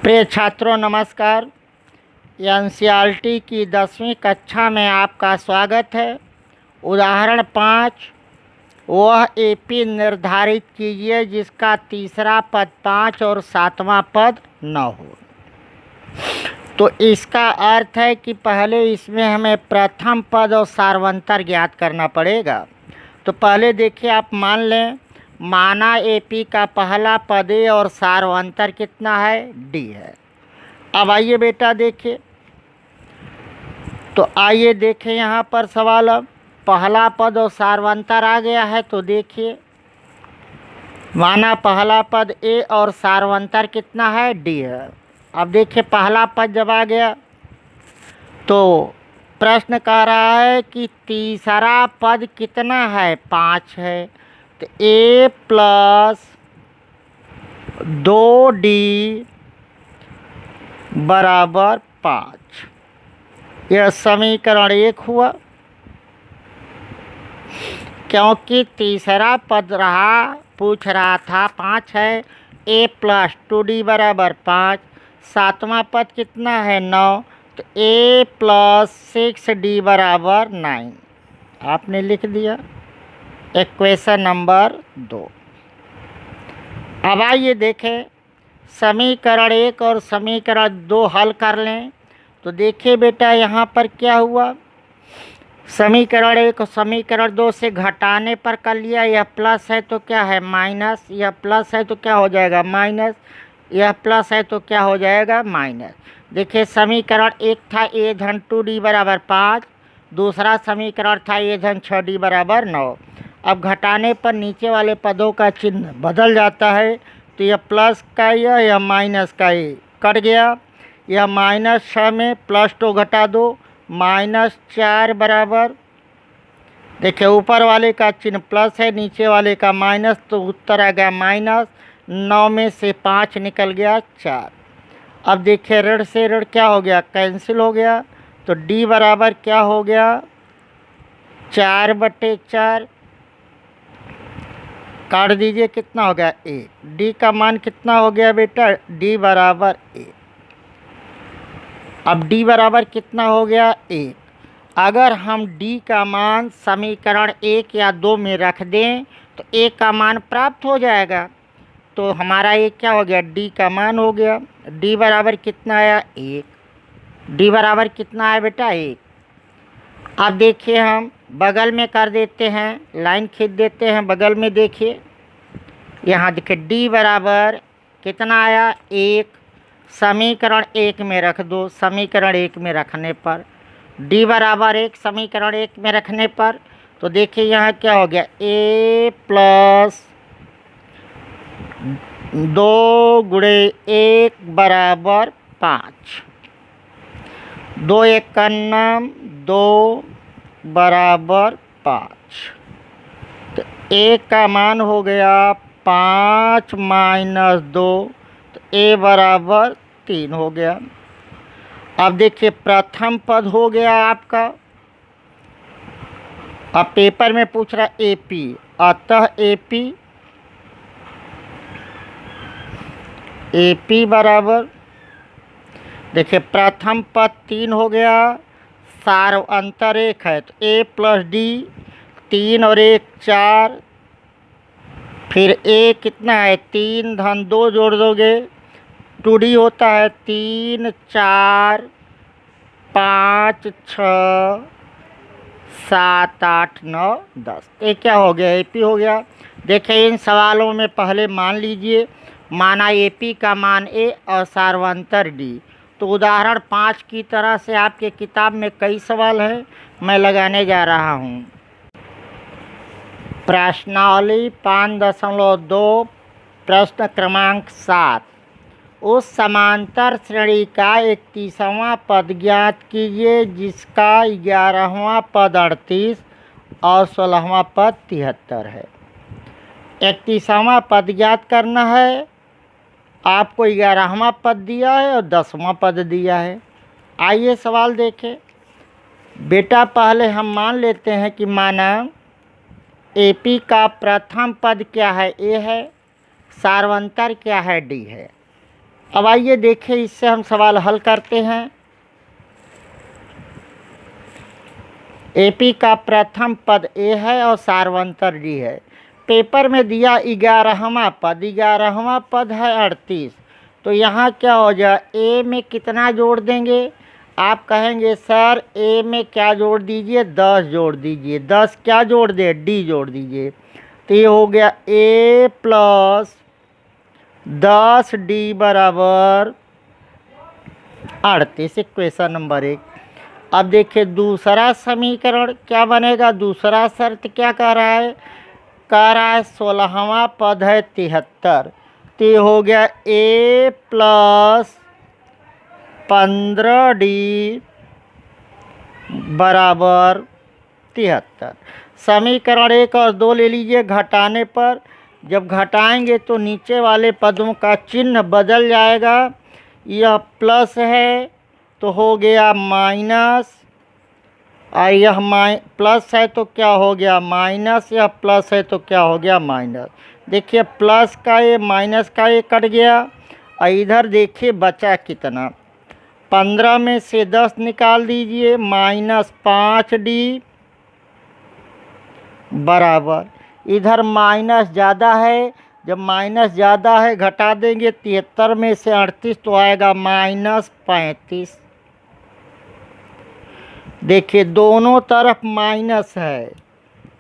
प्रिय छात्रों नमस्कार। एनसीईआरटी की 10वीं कक्षा में आपका स्वागत है। उदाहरण 5, वह एपी निर्धारित कीजिए जिसका तीसरा पद 5 और 7वां पद न हो। तो इसका अर्थ है कि पहले इसमें हमें प्रथम पद और सार्वंतर ज्ञात करना पड़ेगा। तो पहले देखिए, आप मान लें माना एपी का पहला पद ए और सार्वंतर कितना है, डी है। अब आइए बेटा देखिए, तो आइए देखें यहाँ पर सवाल। अब पहला पद और सार्वंतर आ गया है, तो देखिए माना पहला पद ए और सार्वंतर कितना है, डी है। अब देखिए पहला पद जब आ गया तो प्रश्न कह रहा है कि तीसरा पद कितना है, 5 है। तो ए प्लस 2d बराबर 5, यह समीकरण 1 हुआ। क्योंकि तीसरा पद पूछ रहा था 5 है, a प्लस 2d बराबर 5। सातवां पद कितना है, 9, तो a प्लस 6d बराबर 9 आपने लिख दिया, इक्वेशन नंबर 2। अब आइए देखें समीकरण 1 और समीकरण 2 हल कर लें। तो देखिए बेटा यहाँ पर क्या हुआ, समीकरण 1 और समीकरण 2 से घटाने पर कर लिया। यह प्लस है तो क्या है, माइनस। यह प्लस है तो क्या हो जाएगा, माइनस। यह प्लस है तो क्या हो जाएगा, माइनस। देखिए समीकरण 1 था a धन 2d बराबर 5, दूसरा समीकरण था a धन 6d बराबर 9। अब घटाने पर नीचे वाले पदों का चिन्ह बदल जाता है। तो यह प्लस का यह माइनस का ये कट गया। यह -6 में +2 घटा दो, -4 बराबर, देखिए ऊपर वाले का चिन्ह प्लस है, नीचे वाले का माइनस, तो उत्तर आ गया -9 में से 5 निकल गया 4। अब देखिए ऋण से ऋण क्या हो गया, कैंसिल हो गया। तो d बराबर क्या हो गया, 4/4 काट दीजिए, कितना हो गया 1। d का मान कितना हो गया बेटा, d बराबर 1। अब d बराबर कितना हो गया, 1। अगर हम d का मान समीकरण 1 या 2 में रख दें तो a का मान प्राप्त हो जाएगा। तो हमारा ये क्या हो गया, d का मान हो गया। d बराबर कितना आया, 1। d बराबर कितना आया बेटा, 1। अब देखिए हम बगल में कर देते हैं, लाइन खींच देते हैं बगल में। देखिए यहाँ देखिए d बराबर कितना आया, 1। समीकरण 1 में रख दो, समीकरण 1 में रखने पर d बराबर 1, समीकरण 1 में रखने पर तो देखिए यहाँ क्या हो गया, a प्लस 2 गुणे 1 बराबर 5। 2 1 का नाम 2 बराबर 5। तो a का मान हो गया 5 - 2, तो a बराबर 3 हो गया। अब देखिए प्रथम पद हो गया आपका। अब पेपर में पूछ रहा एपी, अतः एपी बराबर, देखिए प्रथम पद 3 हो गया, सार्वंतर 1 है, तो a प्लस d, 3 और 1 4, फिर a कितना है, 3 धन 2 जोड़ दोगे 2d होता है, 3 4 5 6 7 8 9 10। ये क्या हो गया, एपी हो गया। देखिए इन सवालों में पहले मान लीजिए माना एपी का मान ए और सार्वंतर डी। तो उदाहरण 5 की तरह से आपके किताब में कई सवाल हैं, मैं लगाने जा रहा हूँ। प्रश्नावली 5.2 प्रश्न क्रमांक 7, उस समांतर श्रेणी का 31वां पद ज्ञात कीजिए जिसका 11वां पद 38 और 16वां पद 73 है। 31वां पद ज्ञात करना है। आपको 11वां पद दिया है और 10वां पद दिया है। आइए सवाल देखें बेटा। पहले हम मान लेते हैं कि माना एपी का प्रथम पद क्या है, ए है, सार्वंतर क्या है, डी है। अब आइए देखें, इससे हम सवाल हल करते हैं। एपी का प्रथम पद ए है और सार्वंतर डी है। पेपर में दिया 11वां पद, 11वां पद है 38। तो यहाँ क्या हो जाए, ए में कितना जोड़ देंगे? आप कहेंगे सर ए में क्या जोड़ दीजिए, 10 जोड़ दीजिए। 10 क्या जोड़ दे, डी जोड़ दीजिए। तो ये हो गया ए प्लस 10 डी बराबर 38, इक्वेशन नंबर 1। अब देखिए दूसरा समीकरण क्या बनेगा। दूसरा शर्त क्या कह रहा है, कह रहा है 16वां पद है 73। तो ये हो गया ए प्लस 15 डी बराबर 73। समीकरण 1 और 2 ले लीजिए। घटाने पर जब घटाएंगे तो नीचे वाले पदों का चिन्ह बदल जाएगा। यह प्लस है तो हो गया माइनस, और यह प्लस है तो क्या हो गया माइनस, यह प्लस है तो क्या हो गया माइनस। देखिए प्लस का ये माइनस का ये कट गया, और इधर देखिए बचा कितना, 15 में से 10 निकाल दीजिए, -5 डी बराबर, इधर माइनस ज़्यादा है, जब माइनस ज़्यादा है घटा देंगे 73 में से 38 तो आएगा -35। देखिए दोनों तरफ माइनस है,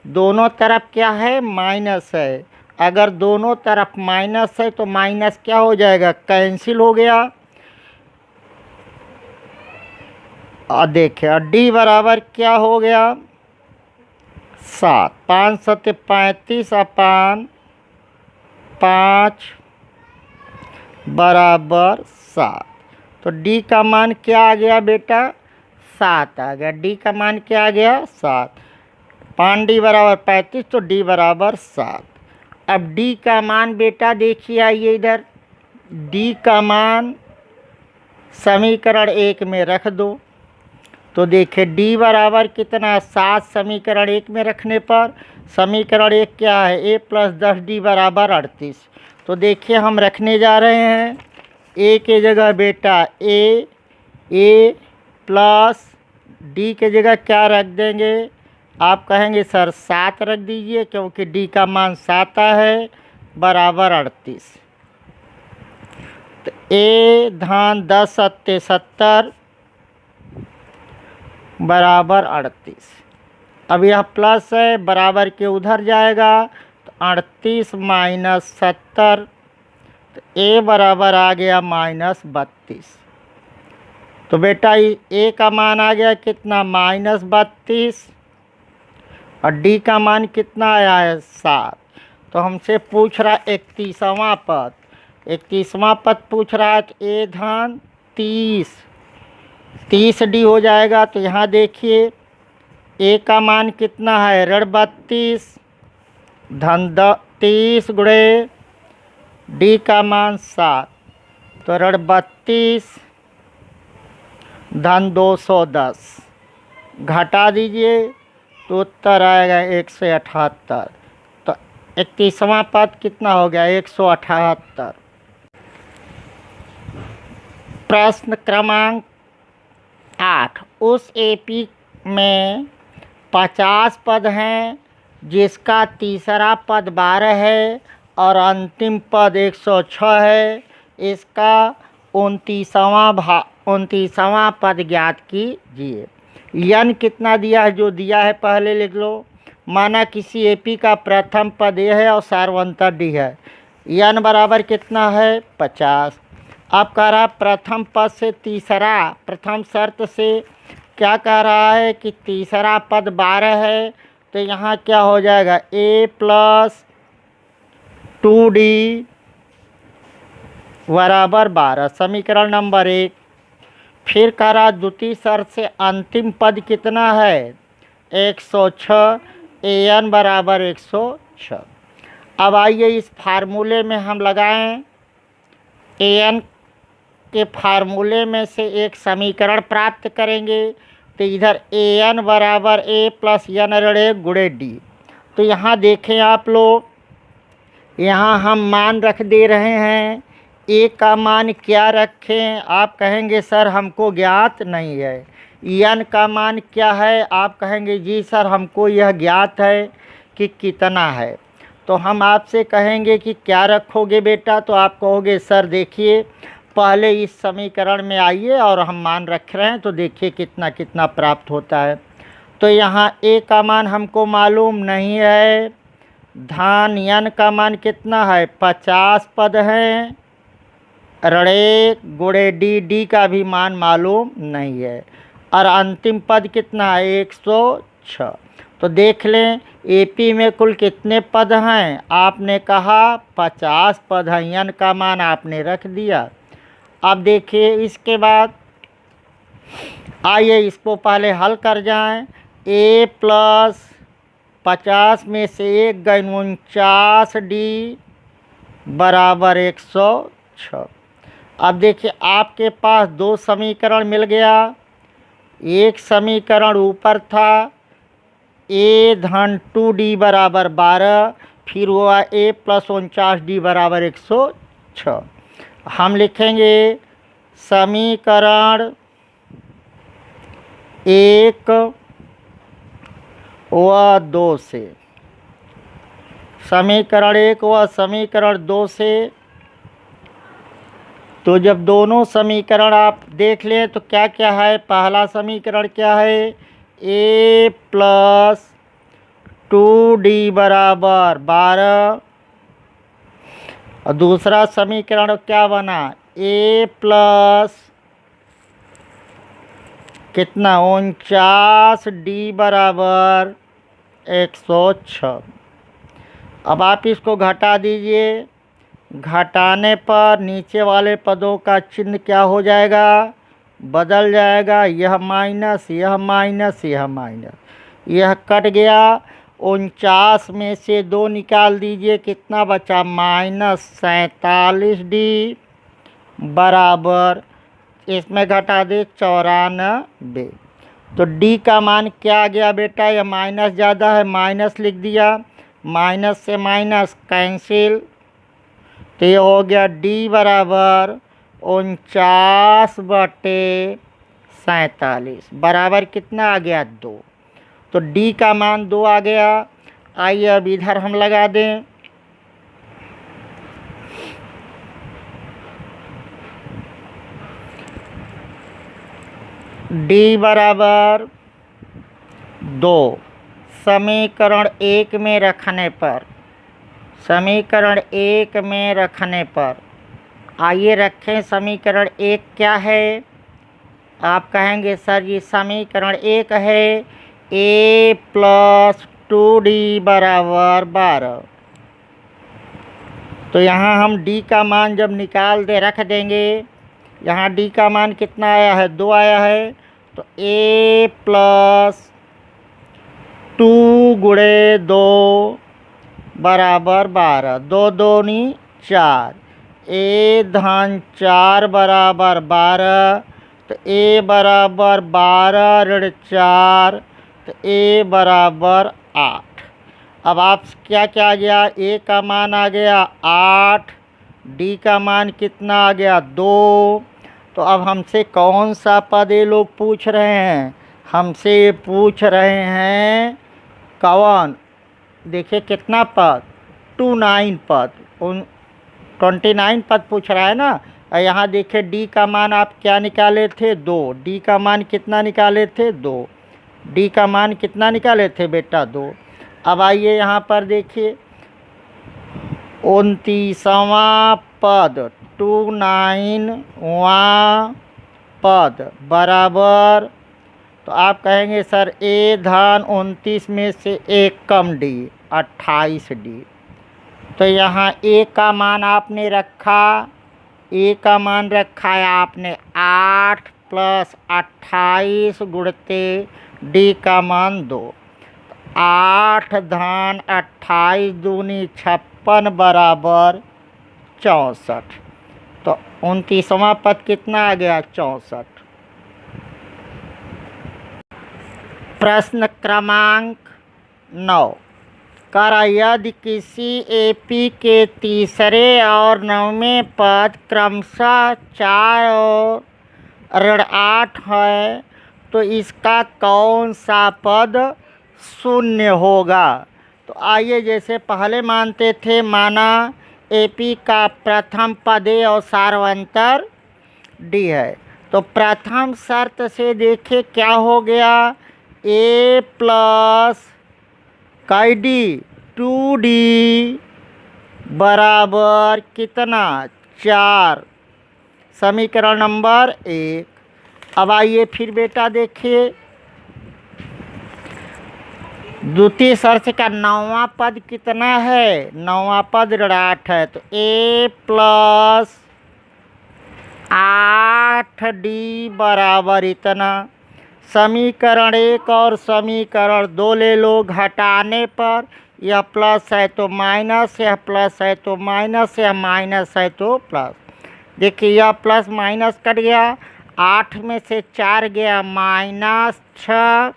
दोनों तरफ क्या है माइनस है। अगर दोनों तरफ माइनस है तो माइनस क्या हो जाएगा, कैंसिल हो गया। और देखिए डी बराबर क्या हो गया 7, 5 7 35 अपान 5 बराबर 7। तो डी का मान क्या आ गया बेटा, 7 आ गया। डी का मान क्या आ गया 7। 5 डी बराबर 35, तो डी बराबर 7। अब डी का मान बेटा देखिए, आइए इधर, डी का मान समीकरण 1 में रख दो। तो देखिए डी बराबर कितना 7, समीकरण 1 में रखने पर समीकरण 1 क्या है, ए प्लस 10 डी बराबर 38। तो देखिए हम रखने जा रहे हैं ए के जगह बेटा ए प्लस डी के जगह क्या रख देंगे, आप कहेंगे सर 7 रख दीजिए, क्योंकि डी का मान 7 है बराबर 38। तो ए धान 10 सत्ते 70 बराबर 38। अब यह प्लस है, बराबर के उधर जाएगा तो 38 माइनस 70, तो ए बराबर आ गया -32। तो बेटा ए का मान आ गया कितना -32, और डी का मान कितना आया है 7। तो हमसे पूछ रहा 31वां पद, 31वां पद पूछ रहा है, तो ए धान 30 डी हो जाएगा। तो यहाँ देखिए ए का मान कितना है ऋण 32 धन 30 गुणे डी का मान 7, तो ऋण 32 धन 210 घटा दीजिए तो उत्तर आएगा 178। तो 31वां पद कितना हो गया 178। प्रश्न क्रमांक 8, उस एपी में 50 पद हैं जिसका तीसरा पद 12 है और अंतिम पद 106 है। इसका 29वां पद ज्ञात कीजिए। यन कितना दिया है, जो दिया है पहले लिख लो। माना किसी एपी का प्रथम पद ए है और सार्वंतर डी है। यन बराबर कितना है 50। अब कह रहा प्रथम पद से तीसरा, प्रथम शर्त से क्या कह रहा है कि तीसरा पद 12 है, तो यहाँ क्या हो जाएगा ए प्लस 2d बराबर 12, समीकरण नंबर 1। फिर कह रहा द्वितीय शर्त से अंतिम पद कितना है 106, an बराबर 106। अब आइए इस फार्मूले में हम लगाएं, an के फार्मूले में से एक समीकरण प्राप्त करेंगे। तो इधर an बराबर a प्लस n ऋण 1 गुणे डी। तो यहाँ देखें आप लोग, यहाँ हम मान रख दे रहे हैं ए का मान क्या रखें? आप कहेंगे सर हमको ज्ञात नहीं है। एन का मान क्या है? आप कहेंगे जी सर हमको यह ज्ञात है कि कितना है। तो हम आपसे कहेंगे कि क्या रखोगे बेटा? तो आप कहोगे सर देखिए पहले इस समीकरण में आइए और हम मान रख रहे हैं तो देखिए कितना कितना प्राप्त होता है। तो यहाँ ए का मान हमको मालूम नहीं है, धान एन का मान कितना है? 50 पद हैं, ऋण गुणे डी, डी का भी मान मालूम नहीं है, और अंतिम पद कितना है? 106। तो देख लें एपी में कुल कितने पद हैं? आपने कहा 50 पद हैं, एन का मान आपने रख दिया। अब देखिए इसके बाद आइए इसको पहले हल कर जाएं। ए प्लस 50 में से 1 गए 49 डी बराबर 106। अब देखिए आपके पास दो समीकरण मिल गया। एक समीकरण ऊपर था ए धन 2d बराबर 12, फिर हुआ ए प्लस 49d बराबर 106। हम लिखेंगे समीकरण 1 व 2 से, समीकरण 1 व समीकरण 2 से। तो जब दोनों समीकरण आप देख लें तो क्या क्या है? पहला समीकरण क्या है? ए प्लस 2d बराबर 12, और दूसरा समीकरण क्या बना? ए प्लस कितना? 49d बराबर 106। अब आप इसको घटा दीजिए, घटाने पर नीचे वाले पदों का चिन्ह क्या हो जाएगा? बदल जाएगा। यह माइनस, यह माइनस, यह माइनस, यह कट गया। 49 में से 2 निकाल दीजिए, कितना बचा? -47d बराबर, इसमें घटा दे 94। तो d का मान क्या आ गया बेटा? यह माइनस ज़्यादा है, माइनस लिख दिया, माइनस से माइनस कैंसिल, तो ये हो गया d बराबर 49/47 बराबर कितना आ गया? 2। तो d का मान 2 आ गया। आइए अब इधर हम लगा दें। d बराबर 2 समीकरण 1 में रखने पर, समीकरण 1 में रखने पर, आइए रखें समीकरण 1 क्या है? आप कहेंगे सर ये समीकरण 1 है ए प्लस 2d बराबर 12। तो यहाँ हम d का मान जब निकाल दे रख देंगे, यहाँ d का मान कितना आया है? 2 आया है। तो a प्लस 2 गुणे 2 बराबर 12, 2 दूनी 4, ए धन 4 बराबर 12, तो ए बराबर 12 ऋण 4, तो ए बराबर 8। अब आप क्या क्या आ गया? ए का मान आ गया 8, डी का मान कितना आ गया? 2। तो अब हमसे कौन सा पद ये लोग पूछ रहे हैं? हमसे ये पूछ रहे हैं कौन? देखिए कितना पद? 29 पद, 29 पद पूछ रहा है ना। और यहाँ देखिए डी का मान आप क्या निकाले थे? 2। डी का मान कितना निकाले थे? 2। डी का मान कितना निकाले थे बेटा? 2। अब आइए यहाँ पर देखिए 29वां पद, 29वां पद बराबर, तो आप कहेंगे सर ए धन 29 में से 1 कम डी, 28d। तो यहाँ ए का मान आपने रखा, ए का मान रखा है आपने 8 प्लस 28 गुणते डी का मान 2। 8 धन 28 दूनी 56 बराबर 64। तो 29वां पद कितना आ गया? 64। प्रश्न क्रमांक 9, कर यदि किसी एपी के तीसरे और नवमें पद क्रमशः 4 और ऋण 8 है तो इसका कौन सा पद शून्य होगा। तो आइए, जैसे पहले मानते थे, माना एपी का प्रथम पद ए और सार्वंतर डी है, तो प्रथम शर्त से देखे क्या हो गया, ए प्लस काई डी 2D बराबर कितना 4, समीकरण नंबर 1। अब आइए फिर बेटा देखिए, द्वितीय शर्त का नौवां पद कितना है, नौवां पद ऋण 8 है, तो ए प्लस 8D बराबर इतना। समीकरण 1 और समीकरण 2 ले लो, घटाने पर यह प्लस है तो माइनस, यह प्लस है तो माइनस, यह माइनस है तो प्लस। देखिए यह प्लस माइनस कट गया, 8 में से 4 गया -6,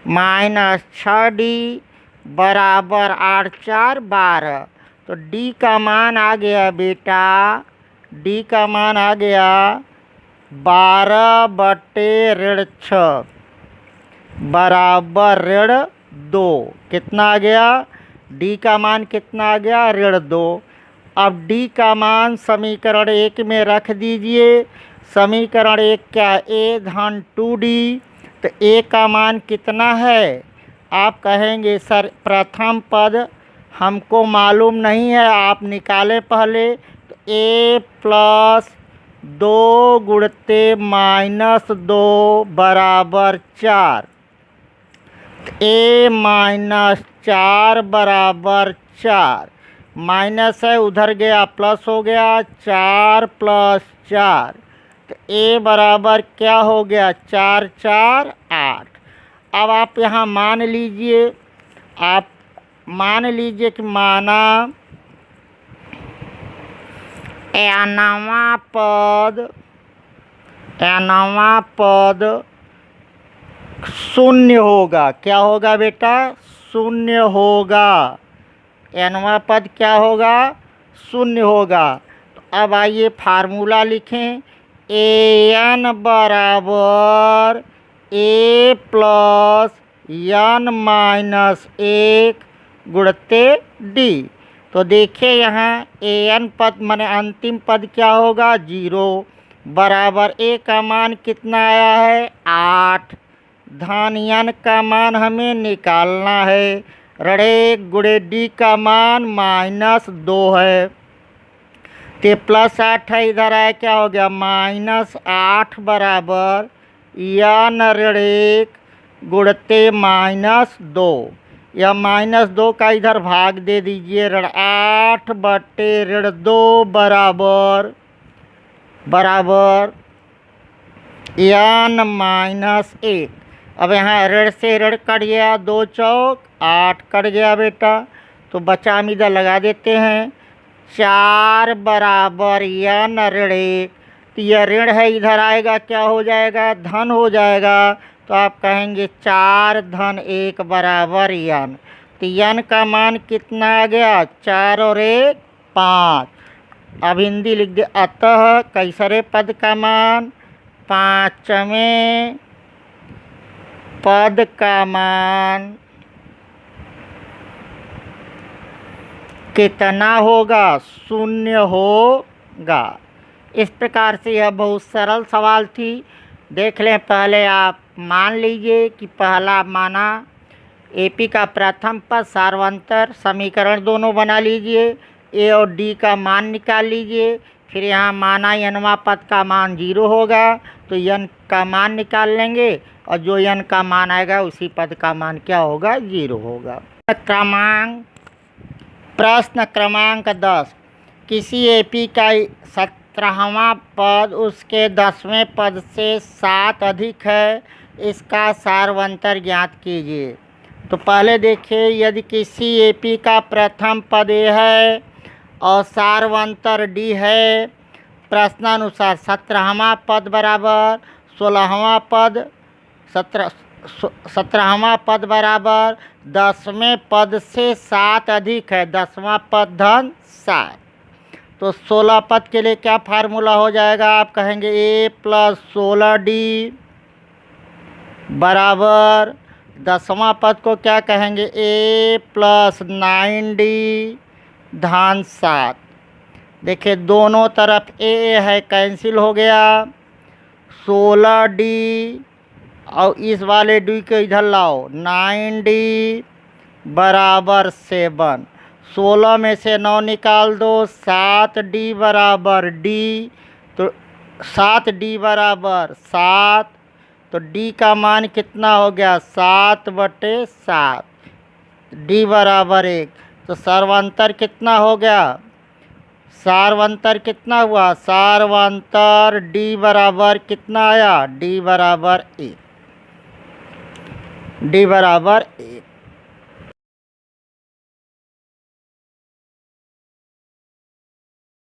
-6D बराबर 8 4 12। तो D का मान आ गया बेटा, D का मान आ गया 12/6 बराबर ऋण 2। कितना आ गया, D का मान कितना आ गया, ऋण 2। अब D का मान समीकरण 1 में रख दीजिए। समीकरण 1 क्या है, A धन 2D, तो A का मान कितना है। आप कहेंगे सर प्रथम पद हमको मालूम नहीं है, आप निकालें पहले। तो A प्लस 2 गुणते -2 बराबर 4, A -4 बराबर 4, माइनस है उधर गया प्लस हो गया, 4 + 4, तो A बराबर क्या हो गया 4 4 8। अब आप यहाँ मान लीजिए, आप मान लीजिए कि माना नवा पद शून्य होगा। क्या होगा बेटा, शून्य होगा। नवा पद क्या होगा, शून्य होगा। तो अब आइए फार्मूला लिखें, an बराबर a प्लस n-1 गुणते d। तो देखिए यहाँ an पद माने अंतिम पद क्या होगा 0 बराबर a का मान कितना आया है 8, धन n का मान हमें निकालना है, ऋण 1 गुणे d का मान -2 है, तो +8 है, इधर आया क्या हो गया -8 बराबर n ऋण 1 गुणते -2। यह -2 का इधर भाग दे दीजिए, ऋण 8/2 बराबर n-1। अब यहाँ ऋण से ऋण कट गया, 2 चौक 8 कट गया बेटा, तो बचा हम इधर लगा देते हैं 4 बराबर n ऋण 1। तो यह ऋण है, इधर आएगा क्या हो जाएगा धन हो जाएगा, तो आप कहेंगे 4 धन 1 बराबर n। तो n का मान कितना आ गया 4 और 1 5। अब हिंदी लिख दे, अतः कैसरे पद का मान, पाँचवें पद का मान कितना होगा, शून्य होगा। इस प्रकार से यह बहुत सरल सवाल थी। देख लें, पहले आप मान लीजिए कि पहला माना एपी का प्रथम पद सार्वंतर, समीकरण दोनों बना लीजिए, ए और डी का मान निकाल लीजिए, फिर यहाँ माना n पद का मान 0 होगा तो n का मान निकाल लेंगे, और जो n का मान आएगा उसी पद का मान क्या होगा 0 होगा। प्रश्न क्रमांक 10, किसी एपी का 17वां पद उसके 10वें पद से 7 अधिक है, इसका सार्वंतर ज्ञात कीजिए। तो पहले देखिए, यदि किसी एपी का प्रथम पद ए है और सार्वंतर डी है, प्रश्नानुसार 17वां पद बराबर 16वां पद 17वां पद बराबर 10वें पद से 7 अधिक है, 10वां पद धन 7। तो 16 पद के लिए क्या फार्मूला हो जाएगा? आप कहेंगे a प्लस 16d बराबर 10वां पद को क्या कहेंगे? a प्लस 9d धन 7। देखिए दोनों तरफ a है, कैंसिल हो गया। 16d और इस वाले d को इधर लाओ, 9d बराबर 7। 16 में से 9 निकाल दो, 7d बराबर d, तो 7d बराबर 7। तो d का मान कितना हो गया? 7/7। d बराबर 1। तो सर्वांतर कितना हो गया? सार्वंतर कितना हुआ? सार्वंतर d बराबर कितना आया? d बराबर 1। d बराबर 1।